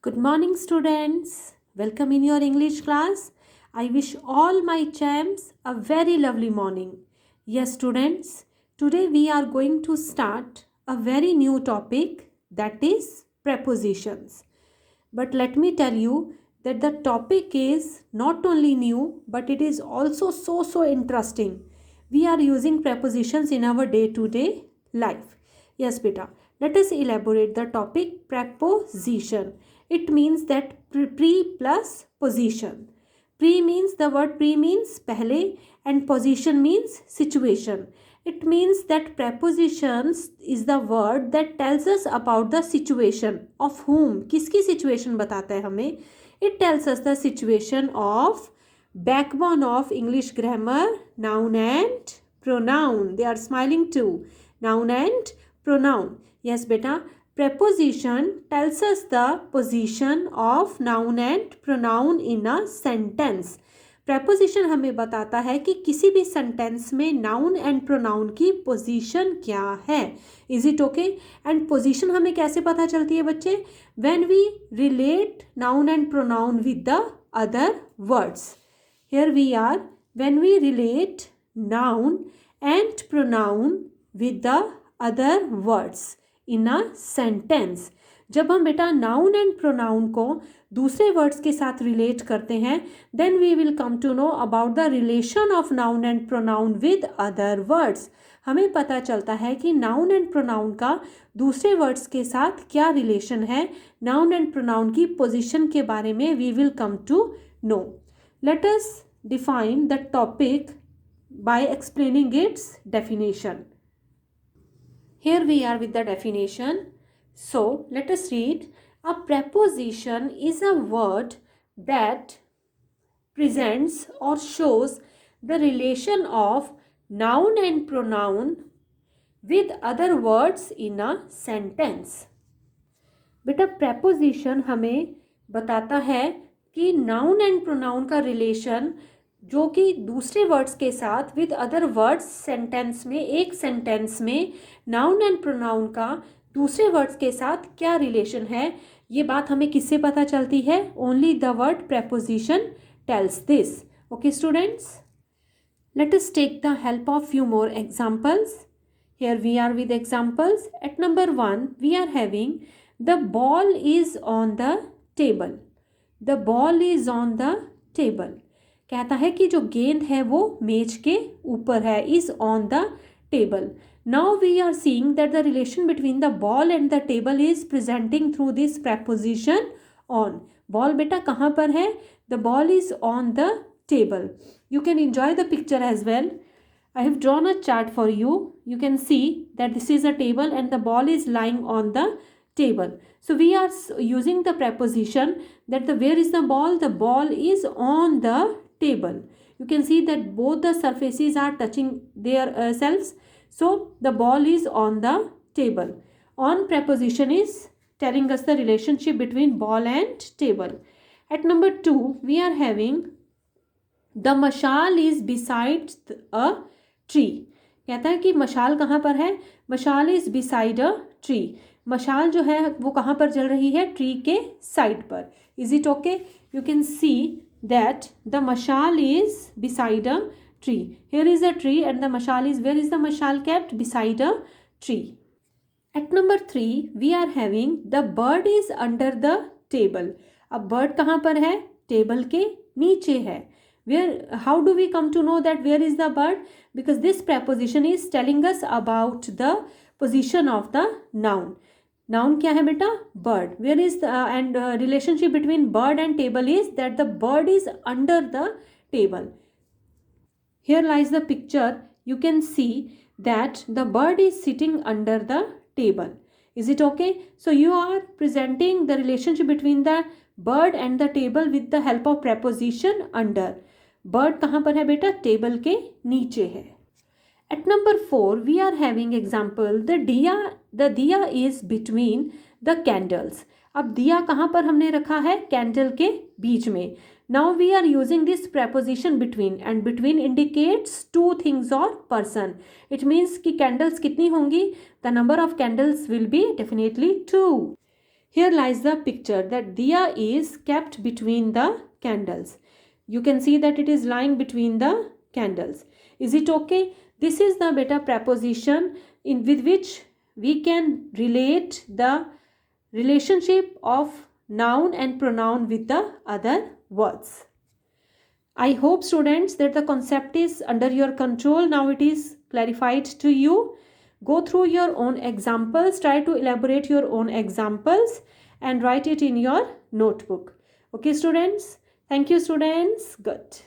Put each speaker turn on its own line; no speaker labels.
Good morning, students. Welcome in your English class. I wish all my champs a very lovely morning. Yes, students, today we are going to start a very new topic, that is prepositions. But let me tell you that the topic is not only new, but it is also so interesting. We are using prepositions in our day-to-day life. Yes, beta. Let us elaborate the topic preposition. It means that pre plus position. Pre means, the word pre means पहले, and position means situation. It means that prepositions is the word that tells us about the situation of whom. किसकी situation बताता है हमें? It tells us the situation of backbone of English grammar, noun and pronoun. They are smiling too. Noun and pronoun. Yes, beta. Preposition tells us the position of noun and pronoun in a sentence. preposition हमें बताता है कि किसी भी sentence में noun and pronoun की position क्या है. Is it okay? And position हमें कैसे पता चलती है बच्चे? When we relate noun and pronoun with the other words. Here we are. When we relate noun and pronoun with the other words in a sentence. जब हम बेटा noun and pronoun को दूसरे वर्ड्स के साथ रिलेट करते हैं, then we will come to know about the relation of noun and pronoun with other words. हमें पता चलता है कि नाउन एंड प्रोनाउन का दूसरे वर्ड्स के साथ क्या रिलेशन है. नाउन एंड प्रोनाउन की पोजीशन के बारे में we will come to know. Let us define the topic by explaining its definition. Here we are with the definition. So let us read. A preposition is a word that presents or shows the relation of noun and pronoun with other words in a sentence. बेटा preposition हमें बताता है कि noun and pronoun का relation जो कि दूसरे words के साथ विद अदर वर्ड्स सेंटेंस में, एक सेंटेंस में नाउन एंड प्रोनाउन का दूसरे वर्ड्स के साथ क्या रिलेशन है, ये बात हमें किससे पता चलती है? Only the word preposition tells this. Okay students, let us take the help of few more examples. Here we are with examples. At number 1 we are having the ball is on the table. The ball is on the table. कहता है कि जो गेंद है वो मेज के ऊपर है. Is on the table. Now we are seeing that the relation between the ball and the table is presenting through this preposition on. Ball बेटा कहाँ पर है? The ball is on the table. You can enjoy the picture as well. I have drawn a chart for you. You can see that this is a table and the ball is lying on the table. So we are using the preposition that where is the ball? The ball is on the table. You can see that both the surfaces are touching their selves. So the ball is on the table. On preposition is telling us the relationship between ball and table. At number 2 we are having the mashal is beside a tree. कहता है कि मशाल कहाँ पर है? मशाल is beside a tree. मशाल जो है वो कहाँ पर जल रही है? ट्री के साइड पर. Is it okay? You can C that the mashal is beside a tree. Here is a tree and the mashal is, where is the mashal kept? Beside a tree. At number 3 we are having the bird is under the table. अब bird कहाँ पर है? Table के नीचे है. Where, how do we come to know that where is the bird? Because this preposition is telling us about the position of the noun. नाउन क्या है बेटा? Bird. Where is and relationship between bird and table is that the bird is under the table. Here lies the picture. You can see that the bird is sitting under the table. Is it okay? So you are presenting the relationship between the bird and the table with the help of preposition under. Bird कहाँ पर है बेटा? Table के नीचे है. At number 4 we are having example the diya is between the candles. अब दिया कहाँ पर हमने रखा है? कैंडल के बीच में. Now we are using this preposition between and between indicates two things or person. It means कि candles कितनी होंगी? The number of candles will be definitely 2. Here lies the picture that diya is kept between the candles. You can see that it is lying between the candles. Is it okay? This is the beta preposition with which we can relate the relationship of noun and pronoun with the other words. I hope students that the concept is under your control. Now it is clarified to you. Go through your own examples. Try to elaborate your own examples and write it in your notebook. Okay students? Thank you students. Good.